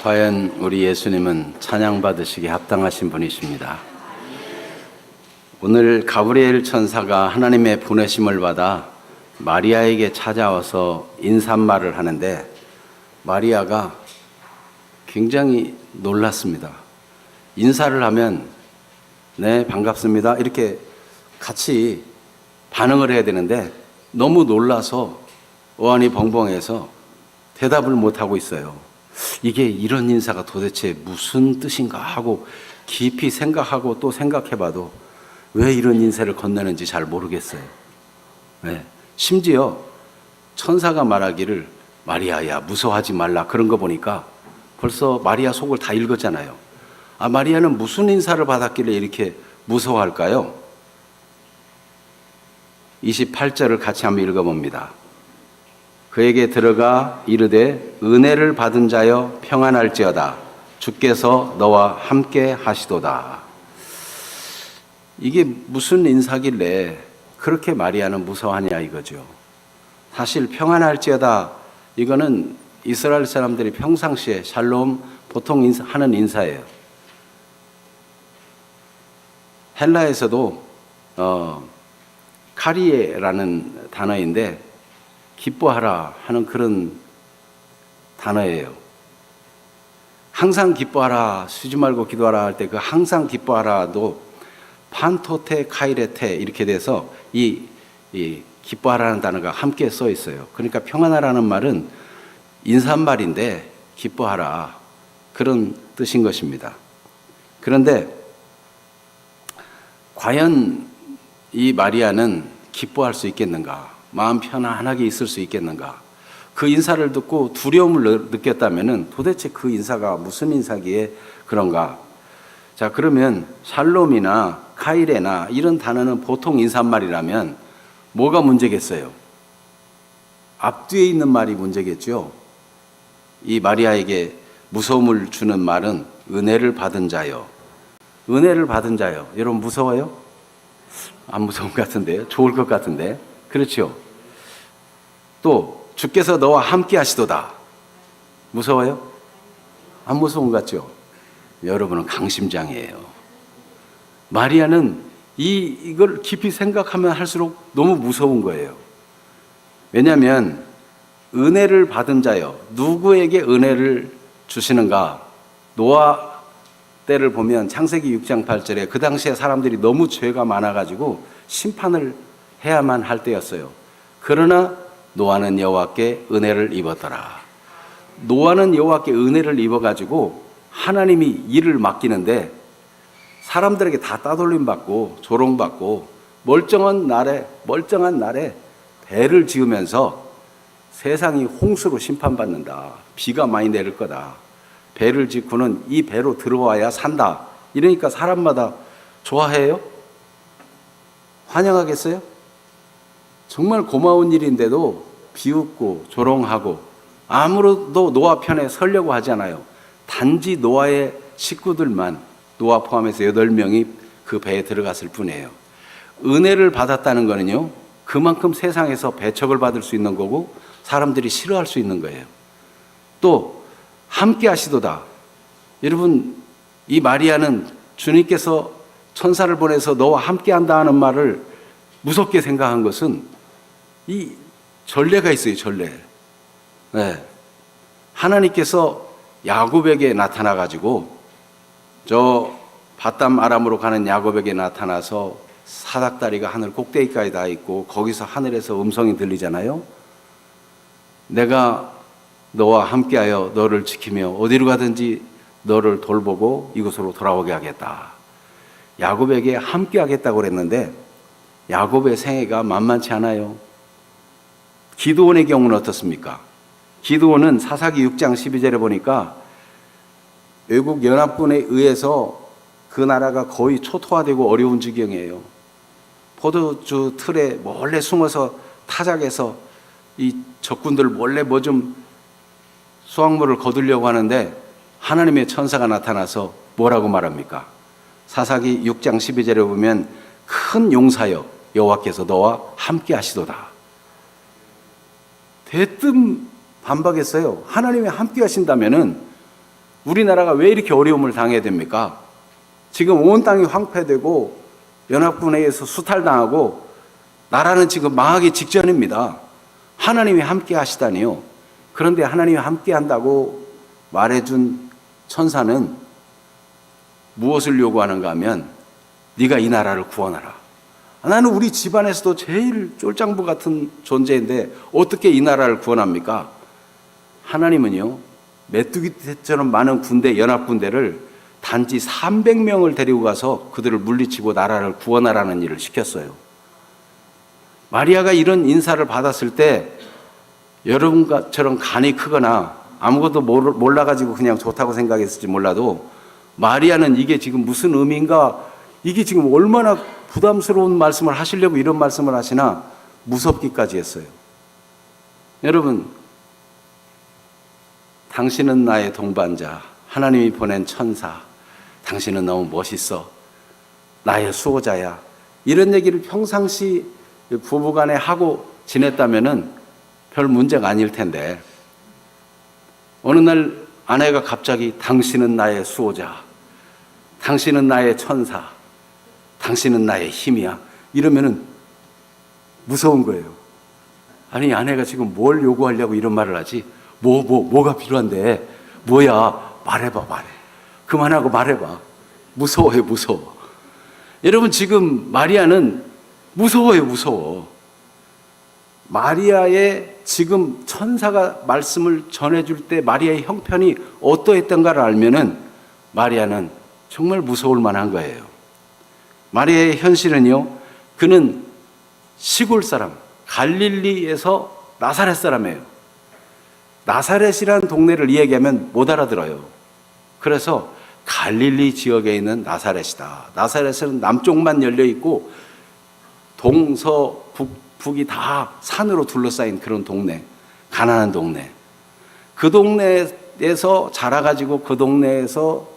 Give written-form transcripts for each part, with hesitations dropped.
과연 우리 예수님은 찬양받으시기에 합당하신 분이십니다. 오늘 가브리엘 천사가 하나님의 보내심을 받아 마리아에게 찾아와서 인사말을 하는데 마리아가 굉장히 놀랐습니다. 인사를 하면 네, 반갑습니다. 이렇게 같이 반응을 해야 되는데 너무 놀라서 어안이 벙벙해서 대답을 못하고 있어요. 이게 이런 인사가 도대체 무슨 뜻인가 하고 깊이 생각하고 또 생각해봐도 왜 이런 인사를 건네는지 잘 모르겠어요. 네. 심지어 천사가 말하기를 마리아야 무서워하지 말라 그런 거 보니까 벌써 마리아 속을 다 읽었잖아요. 아, 마리아는 무슨 인사를 받았길래 이렇게 무서워할까요? 28절을 같이 한번 읽어봅니다. 그에게 들어가 이르되 은혜를 받은 자여 평안할지어다 주께서 너와 함께 하시도다. 이게 무슨 인사길래 그렇게 마리아는 무서워하냐 이거죠. 사실 평안할지어다 이거는 이스라엘 사람들이 평상시에 샬롬 보통 하는 인사예요. 헬라에서도 카리에라는 단어인데 기뻐하라 하는 그런 단어예요. 항상 기뻐하라, 쉬지 말고 기도하라 할 때 그 항상 기뻐하라도 판토테 카이레테 이렇게 돼서 이 기뻐하라는 단어가 함께 써 있어요. 그러니까 평안하라는 말은 인사말인데 기뻐하라 그런 뜻인 것입니다. 그런데 과연 이 마리아는 기뻐할 수 있겠는가? 마음 편안하게 있을 수 있겠는가? 그 인사를 듣고 두려움을 느꼈다면 도대체 그 인사가 무슨 인사기에 그런가? 자, 그러면 샬롬이나 카이레나 이런 단어는 보통 인사말이라면 뭐가 문제겠어요? 앞뒤에 있는 말이 문제겠죠. 이 마리아에게 무서움을 주는 말은 은혜를 받은 자요. 은혜를 받은 자요. 여러분 무서워요? 안 무서운 것 같은데요? 좋을 것 같은데. 그렇죠? 또 주께서 너와 함께 하시도다. 무서워요? 안 무서운 것 같죠? 여러분은 강심장이에요. 마리아는 이걸 깊이 생각하면 할수록 너무 무서운 거예요. 왜냐하면 은혜를 받은 자요. 누구에게 은혜를 주시는가? 노아 때를 보면 창세기 6장 8절에 그 당시에 사람들이 너무 죄가 많아가지고 심판을 해야만 할 때였어요. 그러나 노아는 여호와께 은혜를 입었더라. 노아는 여호와께 은혜를 입어가지고 하나님이 일을 맡기는데 사람들에게 다 따돌림 받고 조롱받고 멀쩡한 날에 배를 지으면서 세상이 홍수로 심판받는다. 비가 많이 내릴 거다. 배를 짓고는 이 배로 들어와야 산다. 이러니까 사람마다 좋아해요? 환영하겠어요? 정말 고마운 일인데도 비웃고 조롱하고 아무도 노아 편에 서려고 하지 않아요. 단지 노아의 식구들만 노아 포함해서 8명이 그 배에 들어갔을 뿐이에요. 은혜를 받았다는 거는요, 그만큼 세상에서 배척을 받을 수 있는 거고 사람들이 싫어할 수 있는 거예요. 또 함께 하시도다. 여러분, 이 마리아는 주님께서 천사를 보내서 너와 함께 한다 하는 말을 무섭게 생각한 것은 이 전례가 있어요. 전례. 네. 하나님께서 야곱에게 나타나가지고 저 바담 아람으로 가는 야곱에게 나타나서 사닥다리가 하늘 꼭대기까지 다 있고 거기서 하늘에서 음성이 들리잖아요. 내가 너와 함께하여 너를 지키며 어디로 가든지 너를 돌보고 이곳으로 돌아오게 하겠다. 야곱에게 함께하겠다고 그랬는데 야곱의 생애가 만만치 않아요. 기드온의 경우는 어떻습니까? 기드온은 사사기 6장 12절에 보니까 외국 연합군에 의해서 그 나라가 거의 초토화되고 어려운 지경이에요. 포도주 틀에 몰래 숨어서 타작해서 이 적군들 몰래 뭐 좀 수확물을 거두려고 하는데 하나님의 천사가 나타나서 뭐라고 말합니까? 사사기 6장 12절에 보면 큰 용사여 여호와께서 너와 함께 하시도다. 대뜸 반박했어요. 하나님이 함께 하신다면은 우리나라가 왜 이렇게 어려움을 당해야 됩니까? 지금 온 땅이 황폐되고 연합군에 서 수탈당하고 나라는 지금 망하기 직전입니다. 하나님이 함께 하시다니요. 그런데 하나님이 함께 한다고 말해준 천사는 무엇을 요구하는가 하면 네가 이 나라를 구원하라. 나는 우리 집안에서도 제일 쫄장부 같은 존재인데 어떻게 이 나라를 구원합니까? 하나님은요, 메뚜기처럼 많은 군대, 연합군대를 단지 300명을 데리고 가서 그들을 물리치고 나라를 구원하라는 일을 시켰어요. 마리아가 이런 인사를 받았을 때 여러분처럼 간이 크거나 아무것도 몰라가지고 그냥 좋다고 생각했을지 몰라도 마리아는 이게 지금 무슨 의미인가, 이게 지금 얼마나 부담스러운 말씀을 하시려고 이런 말씀을 하시나 무섭기까지 했어요. 여러분, 당신은 나의 동반자, 하나님이 보낸 천사, 당신은 너무 멋있어, 나의 수호자야, 이런 얘기를 평상시 부부간에 하고 지냈다면은 별 문제가 아닐 텐데 어느 날 아내가 갑자기 당신은 나의 수호자, 당신은 나의 천사, 당신은 나의 힘이야, 이러면은 무서운 거예요. 아니, 아내가 지금 뭘 요구하려고 이런 말을 하지? 뭐가 필요한데? 뭐야? 말해봐. 그만하고 말해봐. 무서워요, 무서워. 여러분, 지금 마리아는 무서워. 마리아의 지금 천사가 말씀을 전해줄 때 마리아의 형편이 어떠했던가를 알면은 마리아는 정말 무서울 만한 거예요. 마리아의 현실은요, 그는 시골 사람, 갈릴리에서 나사렛 사람이에요. 나사렛이라는 동네를 이야기하면 못 알아들어요. 그래서 갈릴리 지역에 있는 나사렛이다. 나사렛은 남쪽만 열려 있고 동서 북이 다 산으로 둘러싸인 그런 동네, 가난한 동네. 그 동네에서 자라가지고 그 동네에서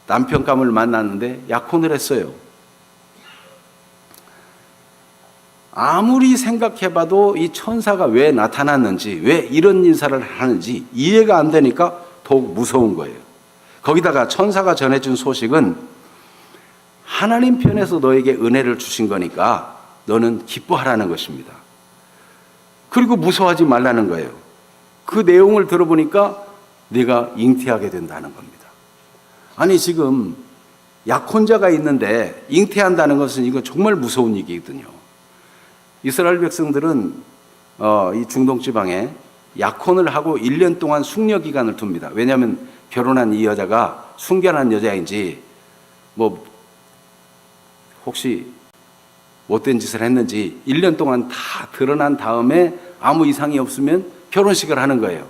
남편감을 만났는데 약혼을 했어요. 아무리 생각해봐도 이 천사가 왜 나타났는지, 왜 이런 인사를 하는지 이해가 안 되니까 더욱 무서운 거예요. 거기다가 천사가 전해준 소식은 하나님 편에서 너에게 은혜를 주신 거니까 너는 기뻐하라는 것입니다. 그리고 무서워하지 말라는 거예요. 그 내용을 들어보니까 네가 잉태하게 된다는 겁니다. 아니, 지금 약혼자가 있는데 잉태한다는 것은 이거 정말 무서운 얘기거든요. 이스라엘 백성들은 이 중동 지방에 약혼을 하고 1년 동안 숙려 기간을 둡니다. 왜냐하면 결혼한 이 여자가 순결한 여자인지 뭐 혹시 못된 짓을 했는지 1년 동안 다 드러난 다음에 아무 이상이 없으면 결혼식을 하는 거예요.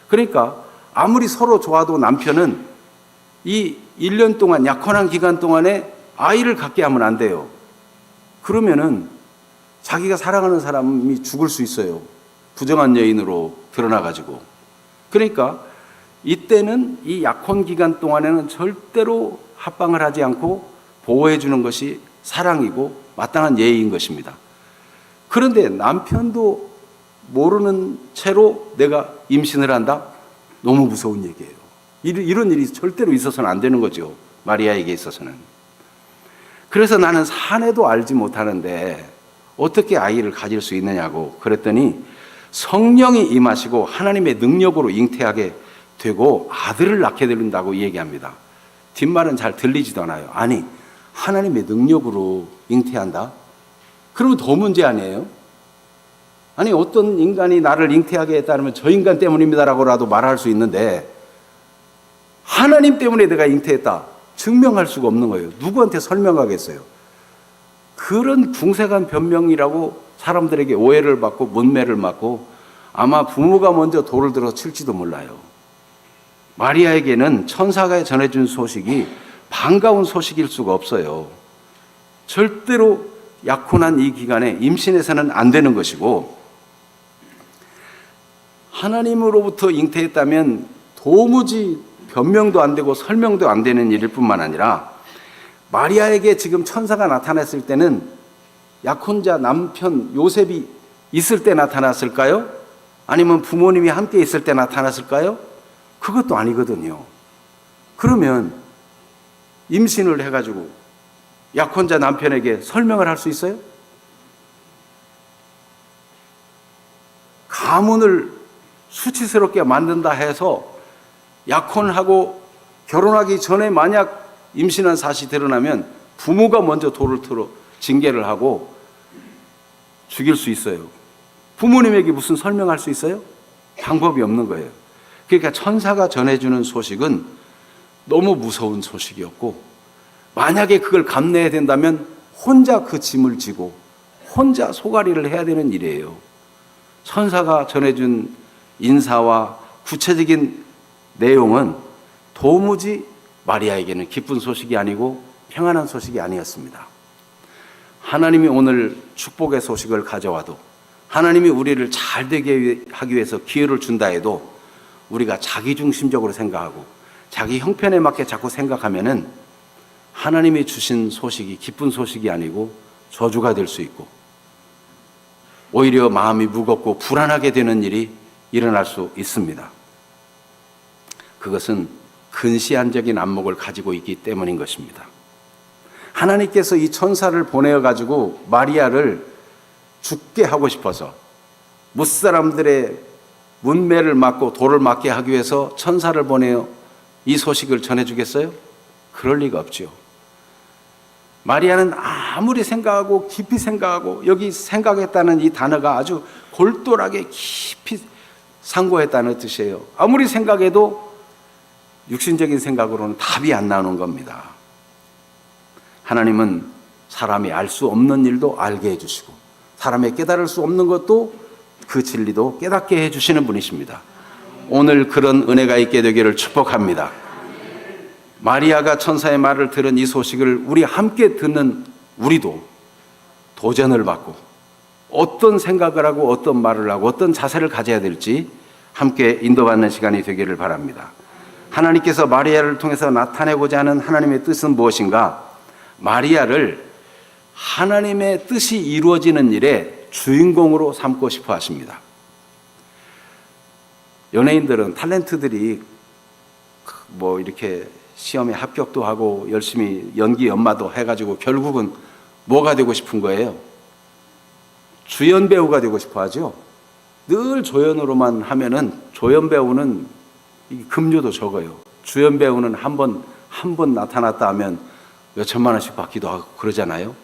그러니까 아무리 서로 좋아도 남편은 이 1년 동안, 약혼한 기간 동안에 아이를 갖게 하면 안 돼요. 그러면은 자기가 사랑하는 사람이 죽을 수 있어요. 부정한 여인으로 드러나가지고. 그러니까 이때는 이 약혼 기간 동안에는 절대로 합방을 하지 않고 보호해 주는 것이 사랑이고 마땅한 예의인 것입니다. 그런데 남편도 모르는 채로 내가 임신을 한다? 너무 무서운 얘기예요. 이런 일이 절대로 있어서는 안 되는 거죠. 마리아에게 있어서는. 그래서 나는 사내도 알지 못하는데 어떻게 아이를 가질 수 있느냐고 그랬더니 성령이 임하시고 하나님의 능력으로 잉태하게 되고 아들을 낳게 된다고 얘기합니다. 뒷말은 잘 들리지도 않아요. 아니, 하나님의 능력으로 잉태한다? 그러면 더 문제 아니에요? 아니, 어떤 인간이 나를 잉태하게 했다면 저 인간 때문입니다라고라도 말할 수 있는데 하나님 때문에 내가 잉태했다 증명할 수가 없는 거예요. 누구한테 설명하겠어요? 그런 궁색한 변명이라고 사람들에게 오해를 받고 문매를 맞고 아마 부모가 먼저 돌을 들어 칠지도 몰라요. 마리아에게는 천사가 전해준 소식이 반가운 소식일 수가 없어요. 절대로 약혼한 이 기간에 임신해서는 안 되는 것이고 하나님으로부터 잉태했다면 도무지 변명도 안 되고 설명도 안 되는 일일 뿐만 아니라 마리아에게 지금 천사가 나타났을 때는 약혼자 남편 요셉이 있을 때 나타났을까요? 아니면 부모님이 함께 있을 때 나타났을까요? 그것도 아니거든요. 그러면 임신을 해가지고 약혼자 남편에게 설명을 할 수 있어요? 가문을 수치스럽게 만든다 해서 약혼하고 결혼하기 전에 만약 임신한 사실이 드러나면 부모가 먼저 돌을 틀어 징계를 하고 죽일 수 있어요. 부모님에게 무슨 설명할 수 있어요? 방법이 없는 거예요. 그러니까 천사가 전해주는 소식은 너무 무서운 소식이었고, 만약에 그걸 감내해야 된다면 혼자 그 짐을 지고 혼자 소가리를 해야 되는 일이에요. 천사가 전해준 인사와 구체적인 내용은 도무지 마리아에게는 기쁜 소식이 아니고 평안한 소식이 아니었습니다. 하나님이 오늘 축복의 소식을 가져와도, 하나님이 우리를 잘 되게 하기 위해서 기회를 준다 해도 우리가 자기중심적으로 생각하고 자기 형편에 맞게 자꾸 생각하면은 하나님이 주신 소식이 기쁜 소식이 아니고 저주가 될 수 있고, 오히려 마음이 무겁고 불안하게 되는 일이 일어날 수 있습니다. 그것은 근시안적인 안목을 가지고 있기 때문인 것입니다. 하나님께서 이 천사를 보내어가지고 마리아를 죽게 하고 싶어서 무사람들의 문매를 막고 돌을 맞게 하기 위해서 천사를 보내어 이 소식을 전해주겠어요? 그럴 리가 없죠. 마리아는 아무리 생각하고 깊이 생각하고, 여기 생각했다는 이 단어가 아주 골똘하게 깊이 상고했다는 뜻이에요. 아무리 생각해도 육신적인 생각으로는 답이 안 나오는 겁니다. 하나님은 사람이 알 수 없는 일도 알게 해주시고, 사람이 깨달을 수 없는 것도 그 진리도 깨닫게 해주시는 분이십니다. 오늘 그런 은혜가 있게 되기를 축복합니다. 마리아가 천사의 말을 들은 이 소식을 우리 함께 듣는 우리도 도전을 받고 어떤 생각을 하고 어떤 말을 하고 어떤 자세를 가져야 될지 함께 인도받는 시간이 되기를 바랍니다. 하나님께서 마리아를 통해서 나타내고자 하는 하나님의 뜻은 무엇인가? 마리아를 하나님의 뜻이 이루어지는 일에 주인공으로 삼고 싶어 하십니다. 연예인들은 탤런트들이 뭐 이렇게 시험에 합격도 하고 열심히 연기 연마도 해가지고 결국은 뭐가 되고 싶은 거예요? 주연 배우가 되고 싶어 하죠. 늘 조연으로만 하면은 조연 배우는 급료도 적어요. 주연 배우는 한 번 나타났다 하면 몇 천만 원씩 받기도 하고 그러잖아요.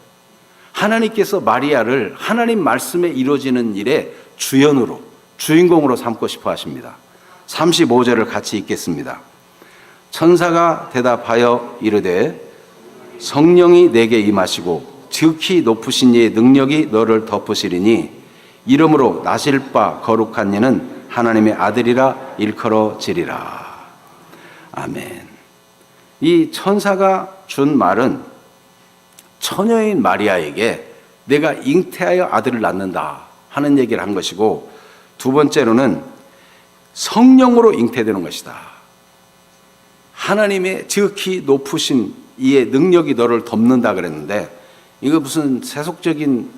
하나님께서 마리아를 하나님 말씀에 이루어지는 일에 주연으로, 주인공으로 삼고 싶어 하십니다. 35절을 같이 읽겠습니다. 천사가 대답하여 이르되 성령이 내게 임하시고 지극히 높으신 이의 능력이 너를 덮으시리니 이름으로 나실 바 거룩한 이는 하나님의 아들이라 일컬어지리라. 아멘. 이 천사가 준 말은 처녀인 마리아에게 내가 잉태하여 아들을 낳는다 하는 얘기를 한 것이고, 두 번째로는 성령으로 잉태되는 것이다. 하나님의 지극히 높으신 이의 능력이 너를 덮는다 그랬는데, 이거 무슨 세속적인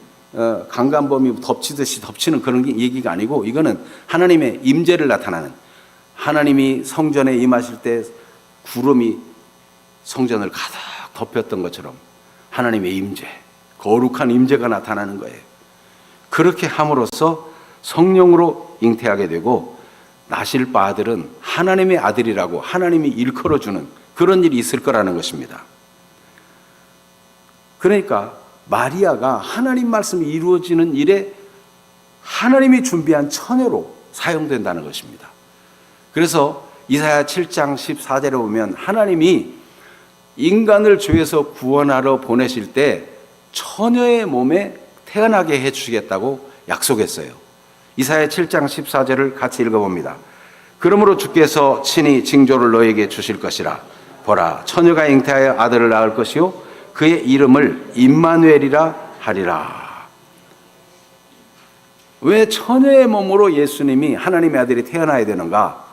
강간범이 덮치듯이 덮치는 그런 얘기가 아니고, 이거는 하나님의 임재를 나타나는, 하나님이 성전에 임하실 때 구름이 성전을 가득 덮였던 것처럼 하나님의 임재, 거룩한 임재가 나타나는 거예요. 그렇게 함으로써 성령으로 잉태하게 되고, 나실 바 아들은 하나님의 아들이라고 하나님이 일컬어주는 그런 일이 있을 거라는 것입니다. 그러니까 마리아가 하나님 말씀이 이루어지는 일에 하나님이 준비한 처녀로 사용된다는 것입니다. 그래서 이사야 7장 14절에 보면 하나님이 인간을 죄에서 구원하러 보내실 때 처녀의 몸에 태어나게 해주시겠다고 약속했어요. 이사야 7장 14절을 같이 읽어봅니다. 그러므로 주께서 친히 징조를 너에게 주실 것이라. 보라, 처녀가 잉태하여 아들을 낳을 것이요 그의 이름을 임마누엘이라 하리라. 왜 처녀의 몸으로 예수님이 하나님의 아들이 태어나야 되는가?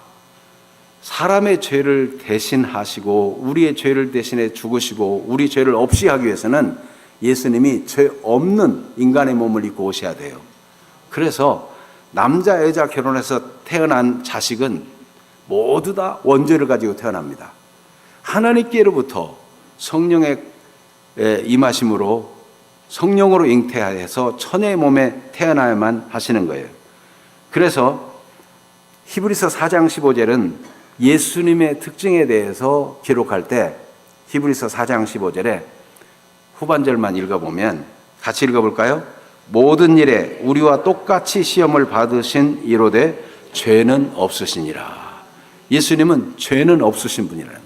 사람의 죄를 대신하시고 우리의 죄를 대신해 죽으시고 우리 죄를 없이 하기 위해서는 예수님이 죄 없는 인간의 몸을 입고 오셔야 돼요. 그래서 남자 여자 결혼해서 태어난 자식은 모두 다 원죄를 가지고 태어납니다. 하나님께로부터 성령의 임하심으로 성령으로 잉태해서 처녀의 몸에 태어나야만 하시는 거예요. 그래서 히브리서 4장 15절은 예수님의 특징에 대해서 기록할 때 히브리서 4장 15절에 후반절만 읽어보면 같이 읽어볼까요? 모든 일에 우리와 똑같이 시험을 받으신 이로되 죄는 없으시니라. 예수님은 죄는 없으신 분이라는 거예요.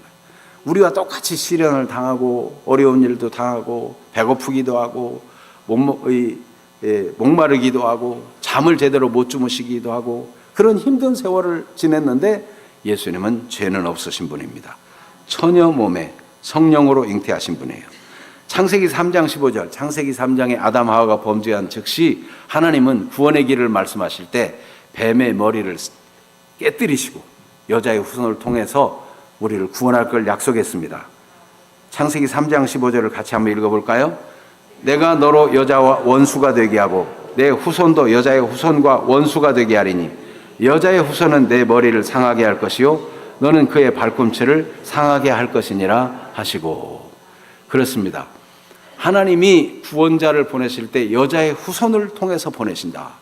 우리와 똑같이 시련을 당하고 어려운 일도 당하고 배고프기도 하고 목마르기도 하고 잠을 제대로 못 주무시기도 하고 그런 힘든 세월을 지냈는데 예수님은 죄는 없으신 분입니다. 처녀 몸에 성령으로 잉태하신 분이에요. 창세기 3장 15절, 창세기 3장에 아담 하와가 범죄한 즉시 하나님은 구원의 길을 말씀하실 때 뱀의 머리를 깨뜨리시고 여자의 후손을 통해서 우리를 구원할 걸 약속했습니다. 창세기 3장 15절을 같이 한번 읽어볼까요? 내가 너로 여자와 원수가 되게 하고 내 후손도 여자의 후손과 원수가 되게 하리니 여자의 후손은 내 머리를 상하게 할 것이요 너는 그의 발꿈치를 상하게 할 것이니라 하시고. 그렇습니다. 하나님이 구원자를 보내실 때 여자의 후손을 통해서 보내신다.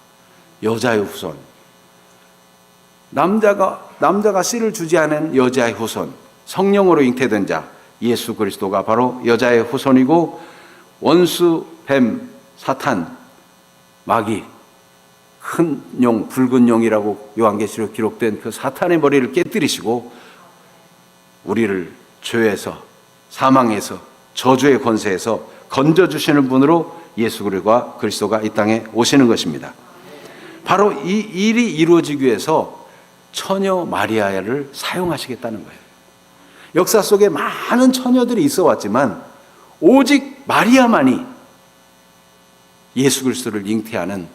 여자의 후손. 남자가 씨를 주지 않은 여자의 후손, 성령으로 잉태된 자 예수 그리스도가 바로 여자의 후손이고 원수 뱀 사탄 마귀 큰 용 붉은 용이라고 요한계시록 기록된 그 사탄의 머리를 깨뜨리시고 우리를 죄에서 사망에서 저주의 권세에서 건져주시는 분으로 예수 그리스도가 이 땅에 오시는 것입니다. 바로 이 일이 이루어지기 위해서 처녀 마리아를 사용하시겠다는 거예요. 역사 속에 많은 처녀들이 있어 왔지만 오직 마리아만이 예수 그리스도를 잉태하는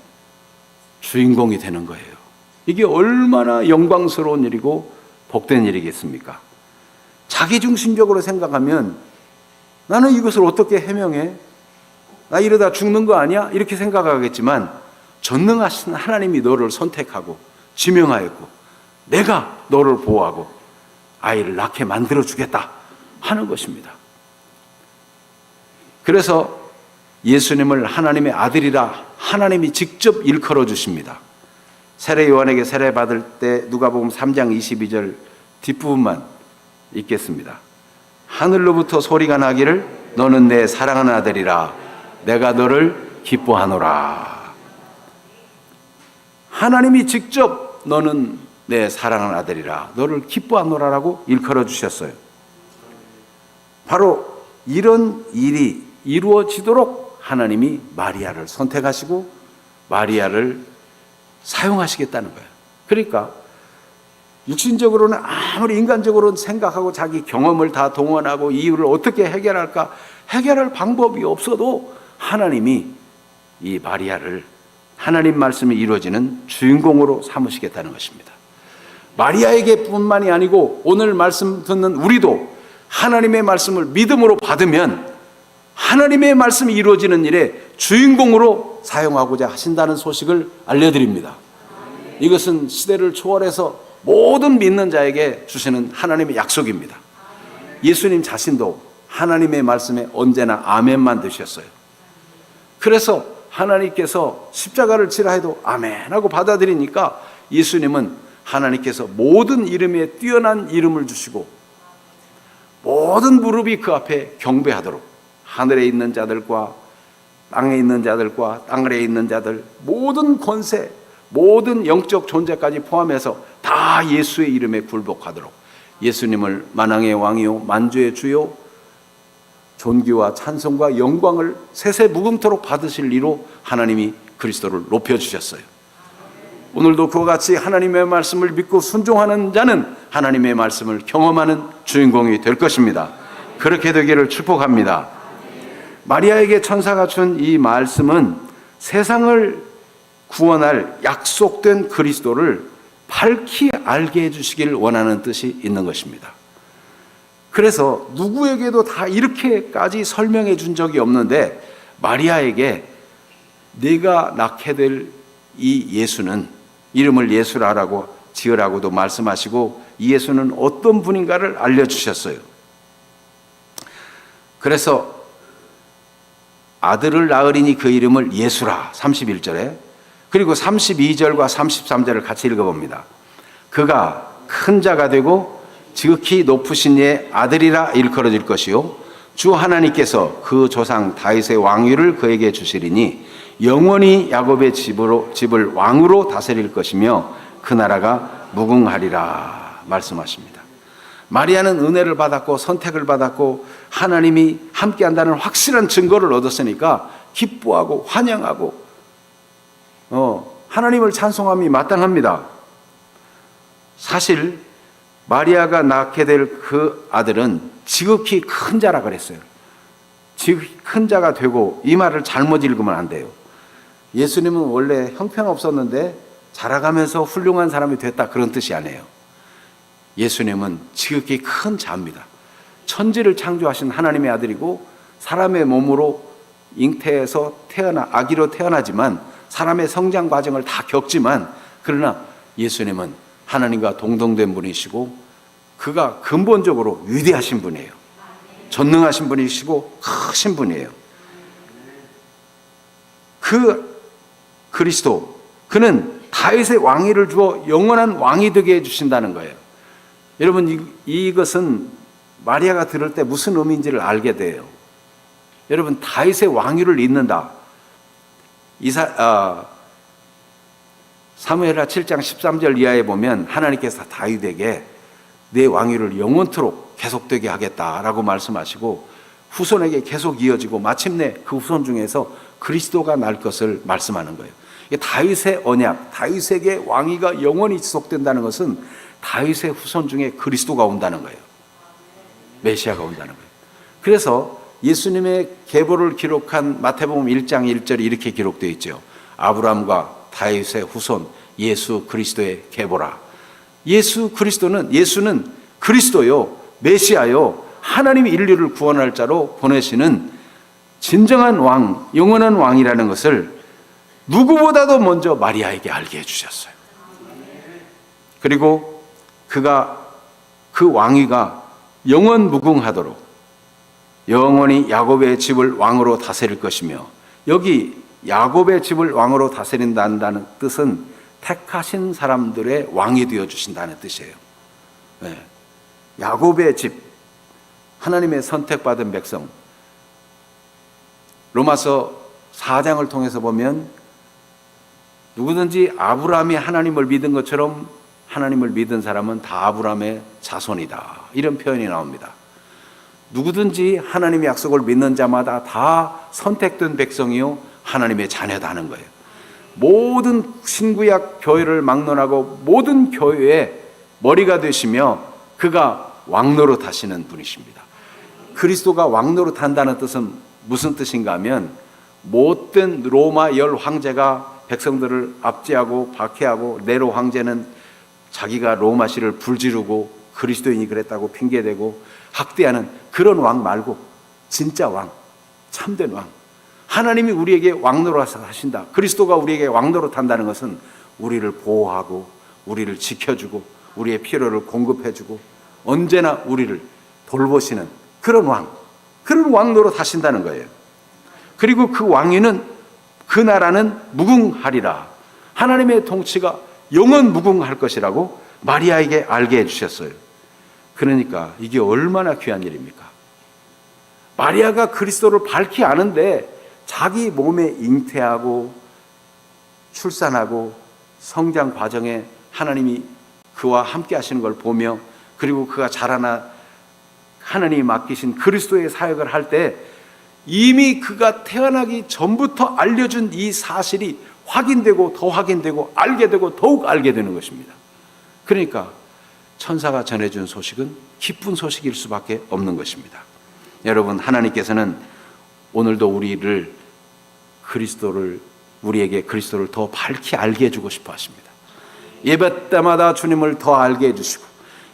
주인공이 되는 거예요. 이게 얼마나 영광스러운 일이고 복된 일이겠습니까? 자기중심적으로 생각하면 나는 이것을 어떻게 해명해? 나 이러다 죽는 거 아니야? 이렇게 생각하겠지만 전능하신 하나님이 너를 선택하고 지명하였고 내가 너를 보호하고 아이를 낳게 만들어주겠다 하는 것입니다. 그래서 예수님을 하나님의 아들이라 하나님이 직접 일컬어 주십니다. 세례 요한에게 세례 받을 때 누가복음 3장 22절 뒷부분만 읽겠습니다. 하늘로부터 소리가 나기를 너는 내 사랑하는 아들이라 내가 너를 기뻐하노라. 하나님이 직접 너는 내 사랑하는 아들이라 너를 기뻐하노라라고 일컬어 주셨어요. 바로 이런 일이 이루어지도록 하나님이 마리아를 선택하시고 마리아를 사용하시겠다는 거예요. 그러니까 육신적으로는 아무리 인간적으로는 생각하고 자기 경험을 다 동원하고 이유를 어떻게 해결할까 해결할 방법이 없어도 하나님이 이 마리아를 하나님 말씀이 이루어지는 주인공으로 삼으시겠다는 것입니다. 마리아에게 뿐만이 아니고 오늘 말씀 듣는 우리도 하나님의 말씀을 믿음으로 받으면 하나님의 말씀이 이루어지는 일에 주인공으로 사용하고자 하신다는 소식을 알려드립니다. 이것은 시대를 초월해서 모든 믿는 자에게 주시는 하나님의 약속입니다. 예수님 자신도 하나님의 말씀에 언제나 아멘만 드셨어요. 그래서 하나님께서 십자가를 치라 해도 아멘 하고 받아들이니까 예수님은 하나님께서 모든 이름에 뛰어난 이름을 주시고 모든 무릎이 그 앞에 경배하도록 하늘에 있는 자들과 땅에 있는 자들과 땅 아래에 있는 자들 모든 권세 모든 영적 존재까지 포함해서 다 예수의 이름에 굴복하도록 예수님을 만왕의 왕이요 만주의 주요 존귀와 찬송과 영광을 세세무궁토록 받으실 이로 하나님이 그리스도를 높여주셨어요. 오늘도 그와 같이 하나님의 말씀을 믿고 순종하는 자는 하나님의 말씀을 경험하는 주인공이 될 것입니다. 그렇게 되기를 축복합니다. 마리아에게 천사가 준 이 말씀은 세상을 구원할 약속된 그리스도를 밝히 알게 해주시기를 원하는 뜻이 있는 것입니다. 그래서 누구에게도 다 이렇게까지 설명해 준 적이 없는데 마리아에게 네가 낳게 될 이 예수는 이름을 예수라라고 지으라고도 말씀하시고 이 예수는 어떤 분인가를 알려주셨어요. 그래서 아들을 낳으리니 그 이름을 예수라 31절에, 그리고 32절과 33절을 같이 읽어봅니다. 그가 큰 자가 되고 지극히 높으신 이의 아들이라 일컬어질 것이요 주 하나님께서 그 조상 다윗의 왕위를 그에게 주시리니 영원히 야곱의 집을 왕으로 다스릴 것이며 그 나라가 무궁하리라 말씀하십니다. 마리아는 은혜를 받았고 선택을 받았고 하나님이 함께한다는 확실한 증거를 얻었으니까 기뻐하고 환영하고 하나님을 찬송함이 마땅합니다. 사실 마리아가 낳게 될 그 아들은 지극히 큰 자라 그랬어요. 지극히 큰 자가 되고, 이 말을 잘못 읽으면 안 돼요. 예수님은 원래 형편없었는데 자라가면서 훌륭한 사람이 됐다, 그런 뜻이 아니에요. 예수님은 지극히 큰 자입니다. 천지를 창조하신 하나님의 아들이고 사람의 몸으로 잉태해서 아기로 태어나지만 사람의 성장 과정을 다 겪지만, 그러나 예수님은 하나님과 동등된 분이시고 그가 근본적으로 위대하신 분이에요. 전능하신 분이시고 크신 분이에요. 그 그리스도, 그는 다윗의 왕위를 주어 영원한 왕이 되게 해주신다는 거예요. 여러분, 이것은 마리아가 들을 때 무슨 의미인지를 알게 돼요. 여러분, 다윗의 왕위를 잇는다. 사무엘하 7장 13절 이하에 보면 하나님께서 다윗에게 내 왕위를 영원토록 계속되게 하겠다라고 말씀하시고 후손에게 계속 이어지고 마침내 그 후손 중에서 그리스도가 날 것을 말씀하는 거예요. 다윗의 언약, 다윗에게 왕위가 영원히 지속된다는 것은 다윗의 후손 중에 그리스도가 온다는 거예요. 메시아가 온다는 거예요. 그래서 예수님의 계보를 기록한 마태복음 1장 1절이 이렇게 기록되어 있죠. 아브라함과 다윗의 후손 예수 그리스도의 계보라. 예수는 그리스도요, 메시아요, 하나님이 인류를 구원할 자로 보내시는 진정한 왕, 영원한 왕이라는 것을 누구보다도 먼저 마리아에게 알게 해주셨어요. 그리고 그 왕위가 영원 무궁하도록 영원히 야곱의 집을 왕으로 다스릴 것이며, 여기 야곱의 집을 왕으로 다스린다는 뜻은 택하신 사람들의 왕이 되어주신다는 뜻이에요. 네. 야곱의 집, 하나님의 선택받은 백성. 로마서 4장을 통해서 보면 누구든지 아브라함이 하나님을 믿은 것처럼 하나님을 믿은 사람은 다 아브라함의 자손이다, 이런 표현이 나옵니다. 누구든지 하나님의 약속을 믿는 자마다 다 선택된 백성이요 하나님의 자녀다는 거예요. 모든 신구약 교회를 막론하고 모든 교회의 머리가 되시며 그가 왕노릇 하시는 분이십니다. 그리스도가 왕노릇 한다는 뜻은 무슨 뜻인가 하면, 못된 로마 열 황제가 백성들을 압제하고 박해하고, 네로 황제는 자기가 로마시를 불지르고 그리스도인이 그랬다고 핑계대고 학대하는 그런 왕 말고 진짜 왕, 참된 왕, 하나님이 우리에게 왕노릇 하신다, 그리스도가 우리에게 왕노릇 한다는 것은 우리를 보호하고 우리를 지켜주고 우리의 필요를 공급해주고 언제나 우리를 돌보시는 그런 왕, 그런 왕노릇 하신다는 거예요. 그리고 그 왕위는, 그 나라는 무궁하리라, 하나님의 통치가 영원 무궁할 것이라고 마리아에게 알게 해주셨어요. 그러니까 이게 얼마나 귀한 일입니까? 마리아가 그리스도를 밝히 아는데 자기 몸에 잉태하고 출산하고 성장 과정에 하나님이 그와 함께 하시는 걸 보며, 그리고 그가 자라나 하나님이 맡기신 그리스도의 사역을 할 때 이미 그가 태어나기 전부터 알려준 이 사실이 확인되고 더 확인되고 알게 되고 더욱 알게 되는 것입니다. 그러니까 천사가 전해준 소식은 기쁜 소식일 수밖에 없는 것입니다. 여러분, 하나님께서는 오늘도 우리에게 그리스도를 더 밝히 알게 해주고 싶어 하십니다. 예배 때마다 주님을 더 알게 해주시고,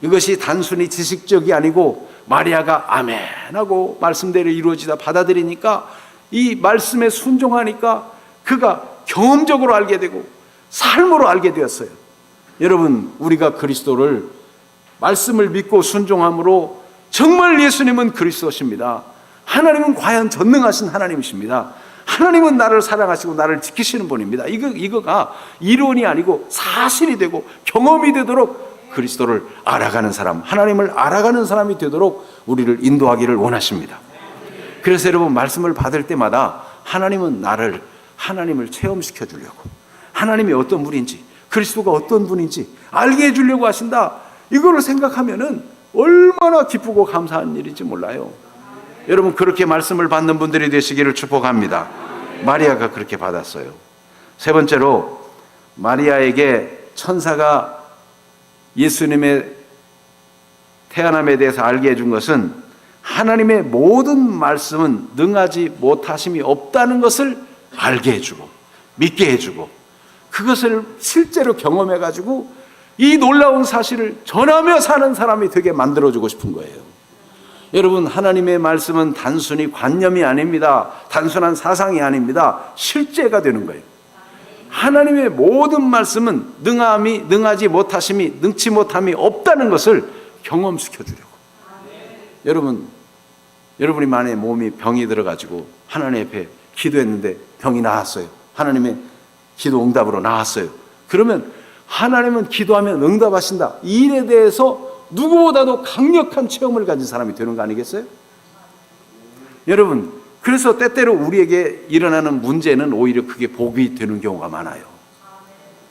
이것이 단순히 지식적이 아니고 마리아가 아멘 하고 말씀대로 이루어지다 받아들이니까, 이 말씀에 순종하니까 그가 경험적으로 알게 되고 삶으로 알게 되었어요. 여러분, 우리가 그리스도를 말씀을 믿고 순종함으로 정말 예수님은 그리스도십니다. 하나님은 과연 전능하신 하나님이십니다. 하나님은 나를 사랑하시고 나를 지키시는 분입니다. 이거가 이론이 아니고 사실이 되고 경험이 되도록 그리스도를 알아가는 사람, 하나님을 알아가는 사람이 되도록 우리를 인도하기를 원하십니다. 그래서 여러분, 말씀을 받을 때마다 하나님은 하나님을 체험시켜 주려고, 하나님이 어떤 분인지, 그리스도가 어떤 분인지 알게 해주려고 하신다. 이거를 생각하면은 얼마나 기쁘고 감사한 일인지 몰라요. 여러분, 그렇게 말씀을 받는 분들이 되시기를 축복합니다. 마리아가 그렇게 받았어요. 세 번째로, 마리아에게 천사가 예수님의 태어남에 대해서 알게 해준 것은 하나님의 모든 말씀은 능하지 못하심이 없다는 것을 알게 해주고 믿게 해주고, 그것을 실제로 경험해가지고 이 놀라운 사실을 전하며 사는 사람이 되게 만들어주고 싶은 거예요. 여러분, 하나님의 말씀은 단순히 관념이 아닙니다. 단순한 사상이 아닙니다. 실제가 되는 거예요. 하나님의 모든 말씀은 능하지 못하심이, 능치 못함이 없다는 것을 경험시켜 주려고. 여러분이 만약에 몸이 병이 들어가지고 하나님 앞에 기도했는데 병이 나았어요. 하나님의 기도 응답으로 나았어요. 그러면 하나님은 기도하면 응답하신다. 이 일에 대해서 누구보다도 강력한 체험을 가진 사람이 되는 거 아니겠어요? 여러분, 그래서 때때로 우리에게 일어나는 문제는 오히려 그게 복이 되는 경우가 많아요.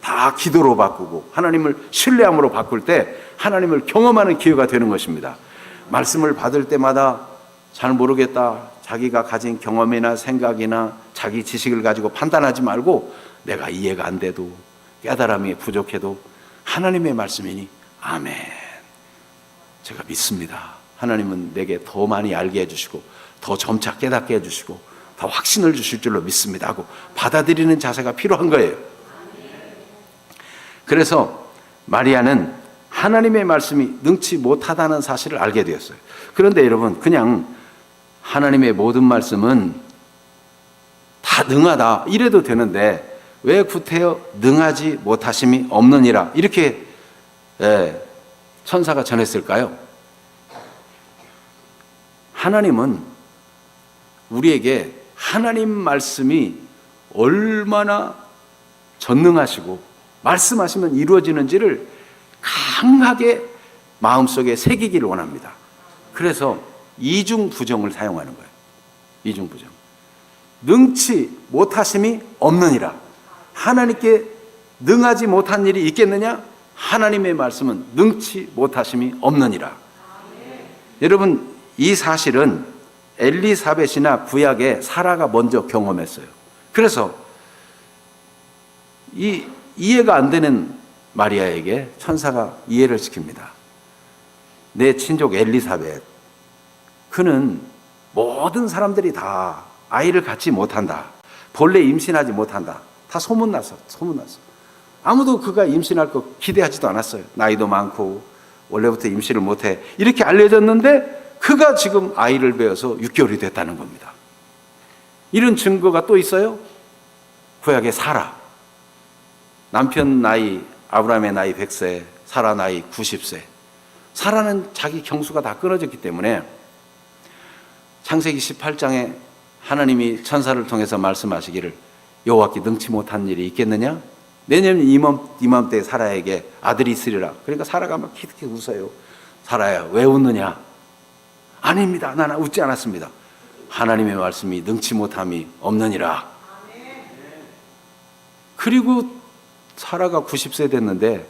다 기도로 바꾸고 하나님을 신뢰함으로 바꿀 때 하나님을 경험하는 기회가 되는 것입니다. 말씀을 받을 때마다 잘 모르겠다, 자기가 가진 경험이나 생각이나 자기 지식을 가지고 판단하지 말고, 내가 이해가 안 돼도, 깨달음이 부족해도 하나님의 말씀이니 아멘, 제가 믿습니다. 하나님은 내게 더 많이 알게 해주시고 더 점차 깨닫게 해주시고 더 확신을 주실 줄로 믿습니다 하고 받아들이는 자세가 필요한 거예요. 그래서 마리아는 하나님의 말씀이 능치 못하다는 사실을 알게 되었어요. 그런데 여러분, 그냥 하나님의 모든 말씀은 다 능하다 이래도 되는데 왜 구태여 능하지 못하심이 없느니라 이렇게 천사가 전했을까요? 하나님은 우리에게 하나님 말씀이 얼마나 전능하시고 말씀하시면 이루어지는지를 강하게 마음속에 새기기를 원합니다. 그래서 이중부정을 사용하는 거예요. 이중부정. 능치 못하심이 없느니라. 하나님께 능하지 못한 일이 있겠느냐? 하나님의 말씀은 능치 못하심이 없느니라. 여러분, 이 사실은 엘리사벳이나 구약의 사라가 먼저 경험했어요. 그래서 이해가 안 되는 마리아에게 천사가 이해를 시킵니다. 내 친족 엘리사벳, 그는 모든 사람들이 다 아이를 갖지 못한다, 본래 임신하지 못한다, 다 소문났어. 아무도 그가 임신할 거 기대하지도 않았어요. 나이도 많고 원래부터 임신을 못해 이렇게 알려졌는데 그가 지금 아이를 배워서 6개월이 됐다는 겁니다. 이런 증거가 또 있어요. 구약의 사라, 남편 나이, 아브라함의 나이 100세, 사라 나이 90세. 사라는 자기 경수가 다 끊어졌기 때문에 창세기 18장에 하나님이 천사를 통해서 말씀하시기를 여호와께 능치 못한 일이 있겠느냐? 내년 이맘때 사라에게 아들이 있으리라. 그러니까 사라가 막 키득키 웃어요. 사라야, 왜 웃느냐? 아닙니다, 나는 웃지 않았습니다. 하나님의 말씀이 능치 못함이 없느니라. 그리고 사라가 90세 됐는데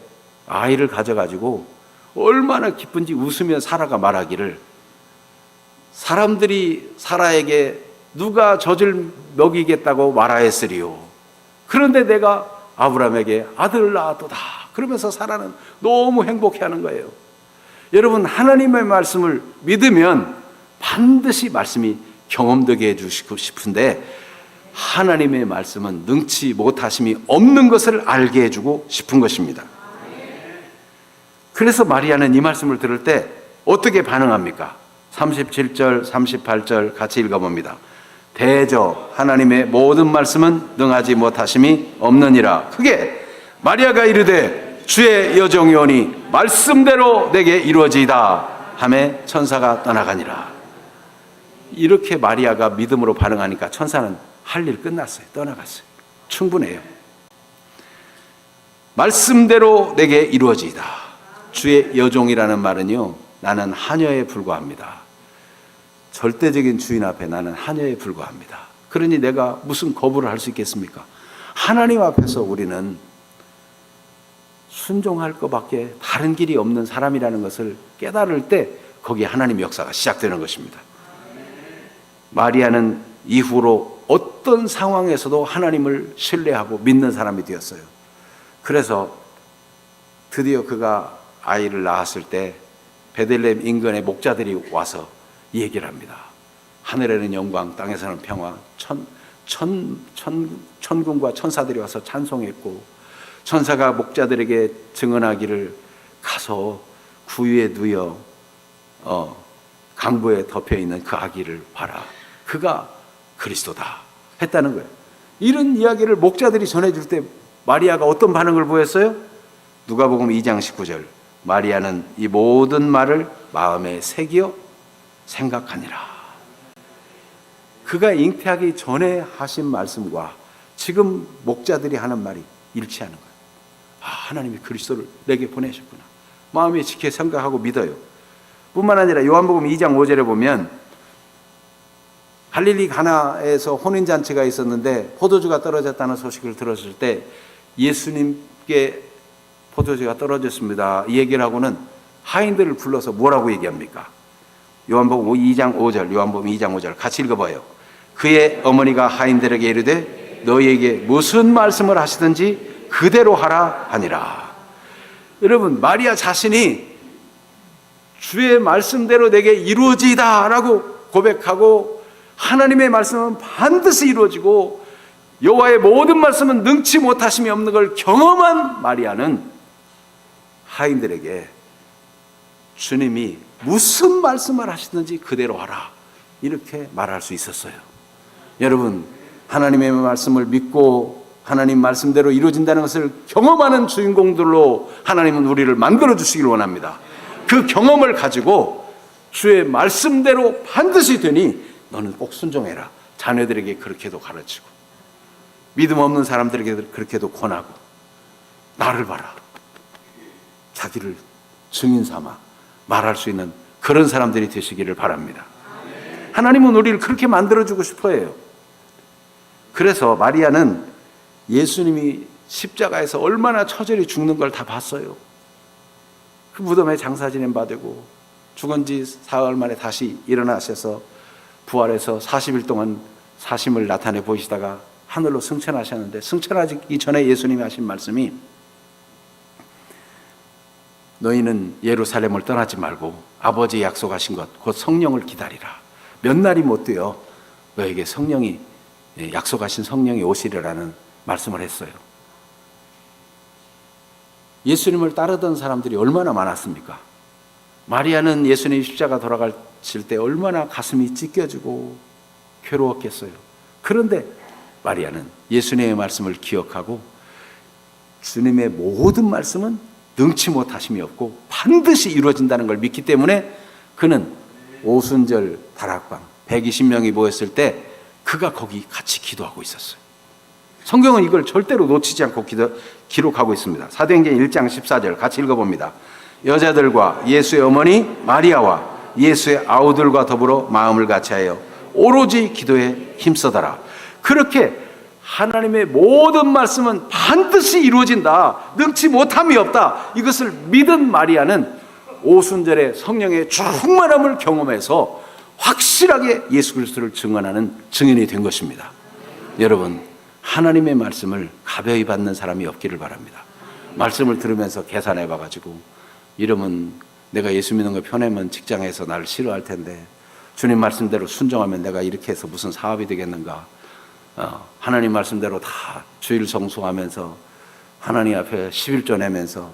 아이를 가져가지고 얼마나 기쁜지 웃으며 사라가 말하기를, 사람들이 사라에게 누가 젖을 먹이겠다고 말하였으리요. 그런데 내가 아브라함에게 아들을 낳았도다. 그러면서 사라는 너무 행복해하는 거예요. 여러분, 하나님의 말씀을 믿으면 반드시 말씀이 경험되게 해주시고 싶은데 하나님의 말씀은 능치 못하심이 없는 것을 알게 해주고 싶은 것입니다. 그래서 마리아는 이 말씀을 들을 때 어떻게 반응합니까? 37절, 38절 같이 읽어봅니다. 대저 하나님의 모든 말씀은 능하지 못하심이 없느니라. 크게 마리아가 이르되 주의 여종이 오니 말씀대로 내게 이루어지이다 하매 천사가 떠나가니라. 이렇게 마리아가 믿음으로 반응하니까 천사는 할 일 끝났어요. 떠나갔어요. 충분해요. 말씀대로 내게 이루어지이다. 주의 여종이라는 말은요, 나는 하녀에 불과합니다. 절대적인 주인 앞에 나는 하녀에 불과합니다. 그러니 내가 무슨 거부를 할 수 있겠습니까? 하나님 앞에서 우리는 순종할 것밖에 다른 길이 없는 사람이라는 것을 깨달을 때 거기에 하나님의 역사가 시작되는 것입니다. 마리아는 이후로 어떤 상황에서도 하나님을 신뢰하고 믿는 사람이 되었어요. 그래서 드디어 그가 아이를 낳았을 때 베들레헴 인근의 목자들이 와서 얘기를 합니다. 하늘에는 영광, 땅에서는 평화, 천군과 천사들이 와서 찬송했고, 천사가 목자들에게 증언하기를 가서 구유에 누여 강부에 덮여있는 그 아기를 봐라. 그가 그리스도다 했다는 거예요. 이런 이야기를 목자들이 전해줄 때 마리아가 어떤 반응을 보였어요? 누가복음 2장 19절, 마리아는 이 모든 말을 마음에 새겨 생각하니라. 그가 잉태하기 전에 하신 말씀과 지금 목자들이 하는 말이 일치하는 거예요. 하나님이 그리스도를 내게 보내셨구나. 마음에 지켜 생각하고 믿어요. 뿐만 아니라 요한복음 2장 5절에 보면 갈릴리 가나에서 혼인잔치가 있었는데 포도주가 떨어졌다는 소식을 들었을 때 예수님께 포도주가 떨어졌습니다, 이 얘기를 하고는 하인들을 불러서 뭐라고 얘기합니까? 요한복음 2장 5절, 요한복음 2장 5절 같이 읽어봐요. 그의 어머니가 하인들에게 이르되 너희에게 무슨 말씀을 하시든지 그대로 하라 하니라. 여러분, 마리아 자신이 주의 말씀대로 내게 이루어지이다 라고 고백하고, 하나님의 말씀은 반드시 이루어지고 여호와의 모든 말씀은 능치 못하심이 없는 걸 경험한 마리아는 하인들에게 주님이 무슨 말씀을 하시든지 그대로 하라 이렇게 말할 수 있었어요. 여러분, 하나님의 말씀을 믿고 하나님 말씀대로 이루어진다는 것을 경험하는 주인공들로 하나님은 우리를 만들어 주시길 원합니다. 그 경험을 가지고 주의 말씀대로 반드시 되니 너는 꼭 순종해라. 자녀들에게 그렇게도 가르치고, 믿음 없는 사람들에게 그렇게도 권하고, 나를 봐라, 자기를 증인 삼아 말할 수 있는 그런 사람들이 되시기를 바랍니다. 하나님은 우리를 그렇게 만들어주고 싶어 해요. 그래서 마리아는 예수님이 십자가에서 얼마나 처절히 죽는 걸 다 봤어요. 그 무덤에 장사 지낸 바 되고 죽은 지 사흘 만에 다시 일어나셔서 부활해서 40일 동안 사심을 나타내 보이시다가 하늘로 승천하셨는데, 승천하기 전에 예수님이 하신 말씀이 너희는 예루살렘을 떠나지 말고 아버지 약속하신 것 곧 성령을 기다리라. 몇 날이 못 되어 너에게 성령이, 약속하신 성령이 오시리라는 말씀을 했어요. 예수님을 따르던 사람들이 얼마나 많았습니까? 마리아는 예수님 십자가 돌아가실 때 얼마나 가슴이 찢겨지고 괴로웠겠어요. 그런데 마리아는 예수님의 말씀을 기억하고 주님의 모든 말씀은 능치 못하심이 없고 반드시 이루어진다는 걸 믿기 때문에 그는 오순절 다락방 120명이 모였을 때 그가 거기 같이 기도하고 있었어요. 성경은 이걸 절대로 놓치지 않고 기록하고 있습니다. 사도행전 1장 14절 같이 읽어봅니다. 여자들과 예수의 어머니 마리아와 예수의 아우들과 더불어 마음을 같이하여 오로지 기도에 힘써더라. 그렇게 하나님의 모든 말씀은 반드시 이루어진다, 능치 못함이 없다, 이것을 믿은 마리아는 오순절에 성령의 충만함을 경험해서 확실하게 예수 그리스도를 증언하는 증인이 된 것입니다. 여러분, 하나님의 말씀을 가벼이 받는 사람이 없기를 바랍니다. 말씀을 들으면서 계산해 봐가지고, 이러면 내가 예수 믿는 거 편하면 직장에서 나를 싫어할 텐데 주님 말씀대로 순종하면 내가 이렇게 해서 무슨 사업이 되겠는가, 하나님 말씀대로 다 주일 성수하면서 하나님 앞에 11조 내면서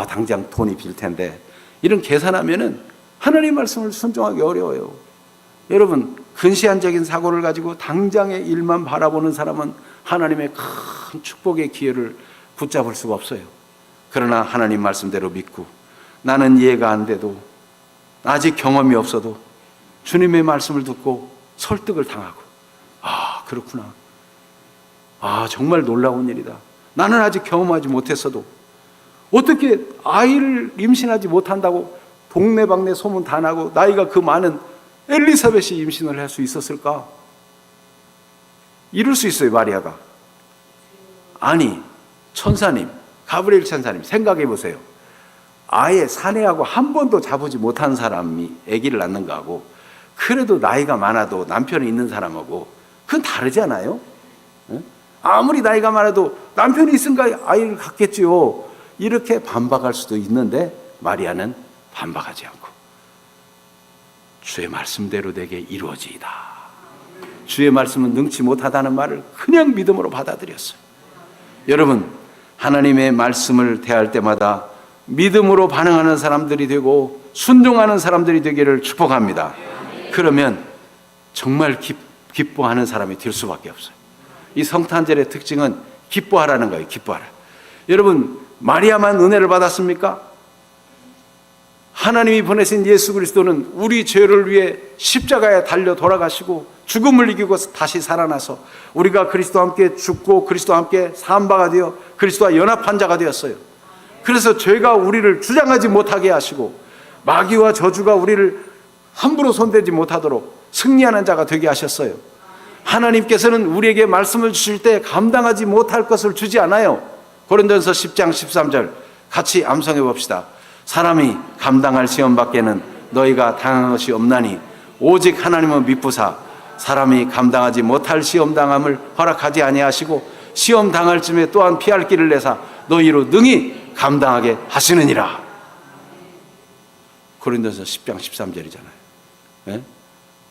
당장 돈이 빌 텐데, 이런 계산하면은 하나님 말씀을 순종하기 어려워요. 여러분, 근시안적인 사고를 가지고 당장의 일만 바라보는 사람은 하나님의 큰 축복의 기회를 붙잡을 수가 없어요. 그러나 하나님 말씀대로 믿고 나는 이해가 안 돼도 아직 경험이 없어도 주님의 말씀을 듣고 설득을 당하고, 아, 그렇구나. 아, 정말 놀라운 일이다. 나는 아직 경험하지 못했어도 어떻게 아이를 임신하지 못한다고 동네방네 소문 다 나고 나이가 그 많은 엘리사벳이 임신을 할 수 있었을까? 이럴 수 있어요, 마리아가. 아니, 천사님, 가브리엘 천사님, 생각해 보세요. 아예 사내하고 한 번도 자보지 못한 사람이 아기를 낳는 거하고, 그래도 나이가 많아도 남편이 있는 사람하고 그건 다르잖아요. 아무리 나이가 많아도 남편이 있으니까 아이를 갖겠지요. 이렇게 반박할 수도 있는데 마리아는 반박하지 않고 주의 말씀대로 내게 이루어지이다. 주의 말씀은 능치 못하다는 말을 그냥 믿음으로 받아들였어요. 여러분, 하나님의 말씀을 대할 때마다 믿음으로 반응하는 사람들이 되고 순종하는 사람들이 되기를 축복합니다. 그러면 정말 기뻐하는 사람이 될 수밖에 없어요. 이 성탄절의 특징은 기뻐하라는 거예요. 기뻐하라. 여러분, 마리아만 은혜를 받았습니까? 하나님이 보내신 예수 그리스도는 우리 죄를 위해 십자가에 달려 돌아가시고 죽음을 이기고 다시 살아나서 우리가 그리스도와 함께 죽고 그리스도와 함께 사함바가 되어 그리스도와 연합한 자가 되었어요. 그래서 죄가 우리를 주장하지 못하게 하시고 마귀와 저주가 우리를 함부로 손대지 못하도록 승리하는 자가 되게 하셨어요. 하나님께서는 우리에게 말씀을 주실 때 감당하지 못할 것을 주지 않아요. 고린도전서 10장 13절 같이 암송해 봅시다. 사람이 감당할 시험 밖에는 너희가 당한 것이 없나니 오직 하나님은 미쁘사 사람이 감당하지 못할 시험 당함을 허락하지 아니하시고 시험 당할 쯤에 또한 피할 길을 내사 너희로 능히 감당하게 하시느니라. 고린도전서 10장 13절이잖아요. 네?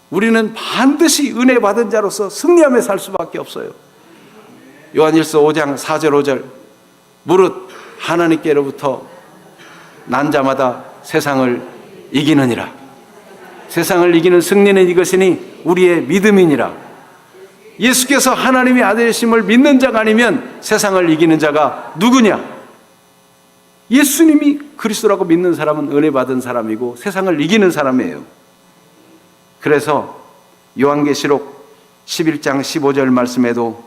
우리는 반드시 은혜 받은 자로서 승리하며 살 수밖에 없어요. 요한일서 5장 4절 5절 무릇 하나님께로부터 난 자마다 세상을 이기느니라. 세상을 이기는 승리는 이것이니 우리의 믿음이니라. 예수께서 하나님의 아들이심을 믿는 자가 아니면 세상을 이기는 자가 누구냐? 예수님이 그리스도라고 믿는 사람은 은혜 받은 사람이고 세상을 이기는 사람이에요. 그래서 요한계시록 11장 15절 말씀에도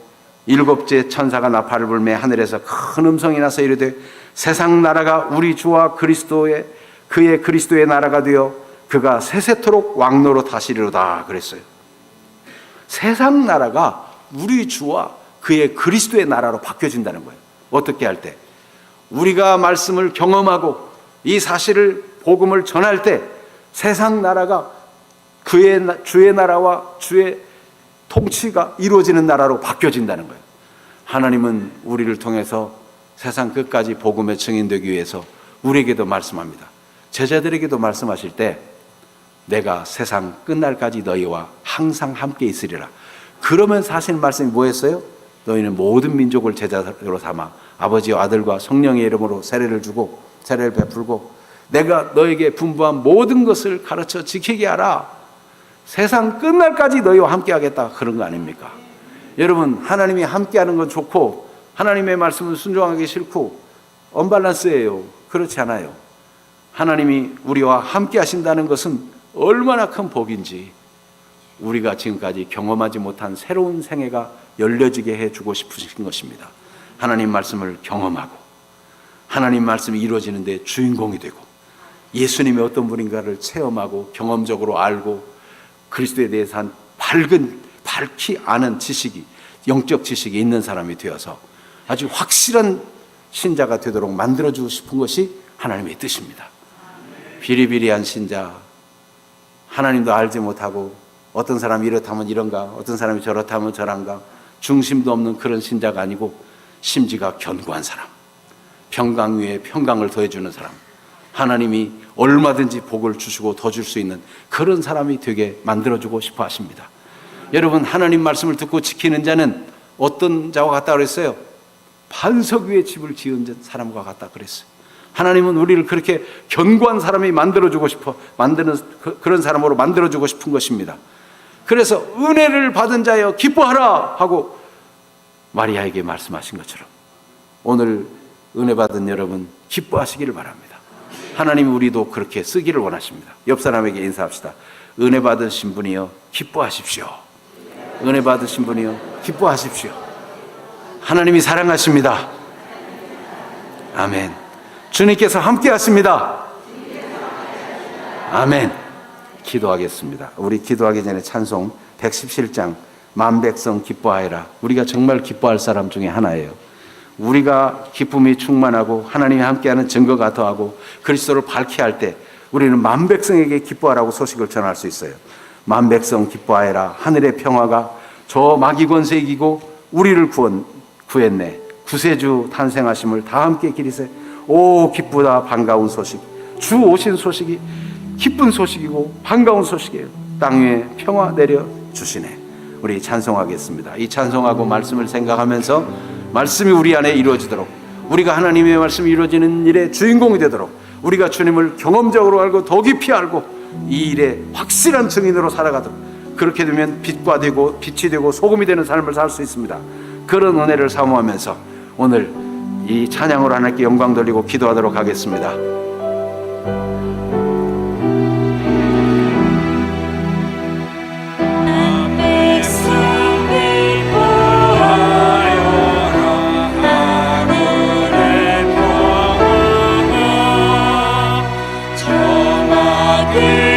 일곱째 천사가 나팔을 불매 하늘에서 큰 음성이 나서 이르되 세상 나라가 우리 주와 그리스도의 그의 그리스도의 나라가 되어 그가 세세토록 왕노로 다시리로다 그랬어요. 세상 나라가 우리 주와 그의 그리스도의 나라로 바뀌어진다는 거예요. 어떻게 할 때? 우리가 말씀을 경험하고 이 사실을 복음을 전할 때 세상 나라가 그의 주의 나라와 주의 통치가 이루어지는 나라로 바뀌어진다는 거예요. 하나님은 우리를 통해서 세상 끝까지 복음의 증인되기 위해서 우리에게도 말씀합니다. 제자들에게도 말씀하실 때 내가 세상 끝날까지 너희와 항상 함께 있으리라. 그러면서 하시는 말씀이 뭐였어요? 너희는 모든 민족을 제자로 삼아 아버지와 아들과 성령의 이름으로 세례를 주고 세례를 베풀고 내가 너에게 분부한 모든 것을 가르쳐 지키게 하라. 세상 끝날까지 너희와 함께 하겠다. 그런 거 아닙니까? 여러분, 하나님이 함께 하는 건 좋고 하나님의 말씀은 순종하기 싫고 언밸런스예요. 그렇지 않아요. 하나님이 우리와 함께 하신다는 것은 얼마나 큰 복인지 우리가 지금까지 경험하지 못한 새로운 생애가 열려지게 해주고 싶으신 것입니다. 하나님 말씀을 경험하고 하나님 말씀이 이루어지는 데 주인공이 되고 예수님이 어떤 분인가를 체험하고 경험적으로 알고 그리스도에 대해서 한 밝히 아는 지식이, 영적 지식이 있는 사람이 되어서 아주 확실한 신자가 되도록 만들어주고 싶은 것이 하나님의 뜻입니다. 비리비리한 신자, 하나님도 알지 못하고 어떤 사람이 이렇다면 이런가, 어떤 사람이 저렇다면 저런가, 중심도 없는 그런 신자가 아니고 심지가 견고한 사람, 평강 위에 평강을 더해주는 사람, 하나님이 얼마든지 복을 주시고 더 줄 수 있는 그런 사람이 되게 만들어주고 싶어 하십니다. 여러분, 하나님 말씀을 듣고 지키는 자는 어떤 자와 같다 그랬어요? 반석 위에 집을 지은 사람과 같다 그랬어요. 하나님은 우리를 그렇게 견고한 사람이 만들어주고 싶어 만드는 그런 사람으로 만들어주고 싶은 것입니다. 그래서 은혜를 받은 자여 기뻐하라 하고 마리아에게 말씀하신 것처럼 오늘 은혜 받은 여러분 기뻐하시기를 바랍니다. 하나님 우리도 그렇게 쓰기를 원하십니다. 옆 사람에게 인사합시다. 은혜 받으신 분이여 기뻐하십시오. 은혜 받으신 분이여 기뻐하십시오. 하나님이 사랑하십니다. 아멘. 주님께서 함께 하십니다. 아멘. 기도하겠습니다. 우리 기도하기 전에 찬송 117장 만 백성 기뻐하여라. 우리가 정말 기뻐할 사람 중에 하나예요. 우리가 기쁨이 충만하고 하나님이 함께하는 증거가 더하고 그리스도를 밝게 할 때 우리는 만 백성에게 기뻐하라고 소식을 전할 수 있어요. 만 백성 기뻐하여라. 하늘의 평화가 저 마귀 권세 이기고 우리를 구했네. 구세주 탄생하심을 다 함께 기리세. 오 기쁘다 반가운 소식. 주 오신 소식이 기쁜 소식이고 반가운 소식이에요. 땅 위에 평화 내려 주시네. 우리 찬송하겠습니다. 이 찬송하고 말씀을 생각하면서 말씀이 우리 안에 이루어지도록, 우리가 하나님의 말씀이 이루어지는 일의 주인공이 되도록, 우리가 주님을 경험적으로 알고 더 깊이 알고 이 일의 확실한 증인으로 살아가도록, 그렇게 되면 빛과 되고 빛이 되고 소금이 되는 삶을 살 수 있습니다. 그런 은혜를 사모하면서 오늘 이 찬양으로 하나님께 영광 돌리고 기도하도록 하겠습니다. 저 마귀